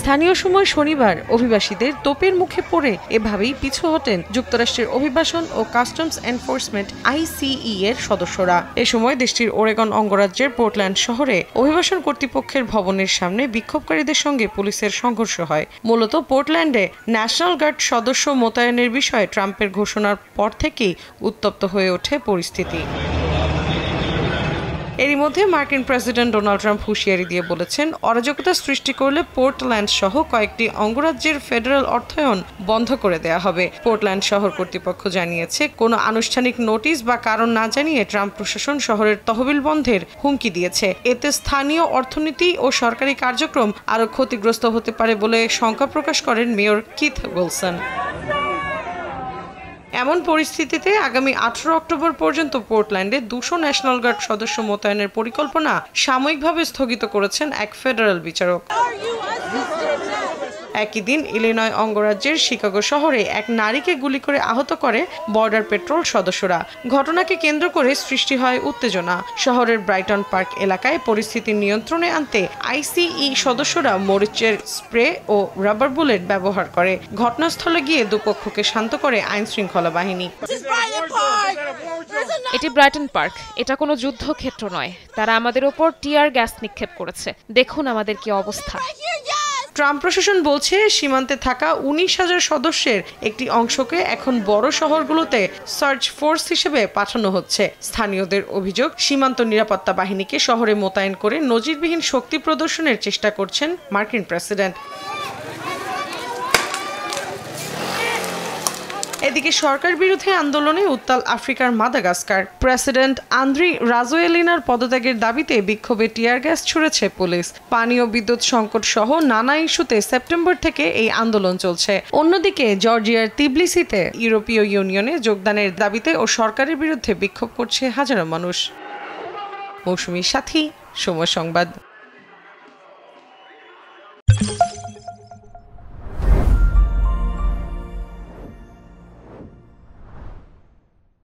স্থানীয় সময় শনিবার অভিবাসীদের তোপের মুখে পড়ে এভাবেই পিছু হটেন যুক্তরাষ্ট্রের অভিবাসন ও কাস্টমস এনফোর্সমেন্ট ICE এর সদস্যরা। এ সময় দেশটির ওরেগন অঙ্গরাজ্যের পোর্টল্যান্ড শহরে অভিবাসন কর্তৃপক্ষের ভবনের সামনে বিক্ষোভকারীদের সঙ্গে পুলিশের সংঘর্ষ হয়। মূলত পোর্টল্যান্ডে ন্যাশনাল গার্ড সদস্য মোতায়েনের বিষয়ে ট্রাম্পের ঘোষণার পর থেকেই উত্তপ্ত হয়ে ওঠে পরিস্থিতি। এরই মধ্যে মার্কিন প্রেসিডেন্ট ডোনাল্ড ট্রাম্প হুঁশিয়ারি দিয়ে বলেছেন, অরাজকতা সৃষ্টি করলে পোর্টল্যান্ড সহ কয়েকটি অঙ্গরাজ্যের ফেডারেল অর্থায়ন বন্ধ করে দেয়া হবে। পোর্টল্যান্ড শহর কর্তৃপক্ষ জানিয়েছে, কোনো আনুষ্ঠানিক নোটিশ বা কারণ না জানিয়ে ট্রাম্প প্রশাসন শহরের তহবিল বন্ধের হুমকি দিয়েছে। এতে স্থানীয় অর্থনীতি ও সরকারি কার্যক্রম আরও ক্ষতিগ্রস্ত হতে পারে বলে শঙ্কা প্রকাশ করেন মেয়র কিথ উইলসন। এমন পরিস্থিতিতে আগামী 18 অক্টোবর পর্যন্ত পোর্টল্যান্ডে 200 ন্যাশনাল গার্ড সদস্য মোতায়েনের পরিকল্পনা সাময়িকভাবে স্থগিত করেছেন এক ফেডারেল বিচারক। একই দিন ইলিনয় অঙ্গরাজ্যের শিকাগো শহরে এক নারীকে গুলি করে আহত করে বর্ডার পেট্রোল সদস্যরা। ঘটনাকে কেন্দ্র করে সৃষ্টি হয় উত্তেজনা। শহরের ব্রাইটন পার্ক এলাকায় পরিস্থিতি নিয়ন্ত্রণে আনতে ICE সদস্যরা মরিচের স্প্রে ও রাবার বুলেট ব্যবহার করে। ঘটনাস্থলে গিয়ে দুপক্ষকে শান্ত করে আইন শৃঙ্খলা বাহিনী। এটি ব্রাইটন পার্ক, এটা কোনো যুদ্ধক্ষেত্র নয়। তারা আমাদের ওপর টিয়ার গ্যাস নিক্ষেপ করেছে। দেখুন আমাদের কি অবস্থা। ট্রাম্প প্রশাসন বলছে, সীমান্তে থাকা 19,000 সদস্যের একটি অংশকে এখন বড় শহরগুলোতে সার্চ ফোর্স হিসেবে পাঠানো হচ্ছে। স্থানীয়দের অভিযোগ, সীমান্ত নিরাপত্তা বাহিনীকে শহরে মোতায়েন করে নজিরবিহীন শক্তি প্রদর্শনের চেষ্টা করছেন মার্কিন প্রেসিডেন্ট। এদিকে সরকার বিরোধী আন্দোলনে উত্তাল আফ্রিকার মাদাগাস্কার। প্রেসিডেন্ট আন্দ্রি রাজোয়েলিনার পদত্যাগের দাবিতে বিক্ষোভে টিয়ার গ্যাস ছুড়েছে পুলিশ। পানি ও বিদ্যুৎ সংকট সহ নানা ইস্যুতে সেপ্টেম্বর থেকে এই আন্দোলন চলছে। অন্যদিকে জর্জিয়ার তিবলিসিতে ইউরোপীয় ইউনিয়নে যোগদানের দাবিতে ও সরকারের বিরুদ্ধে বিক্ষোভ করছে হাজারো মানুষ। মৌসুমীর সাথী, সময় সংবাদ।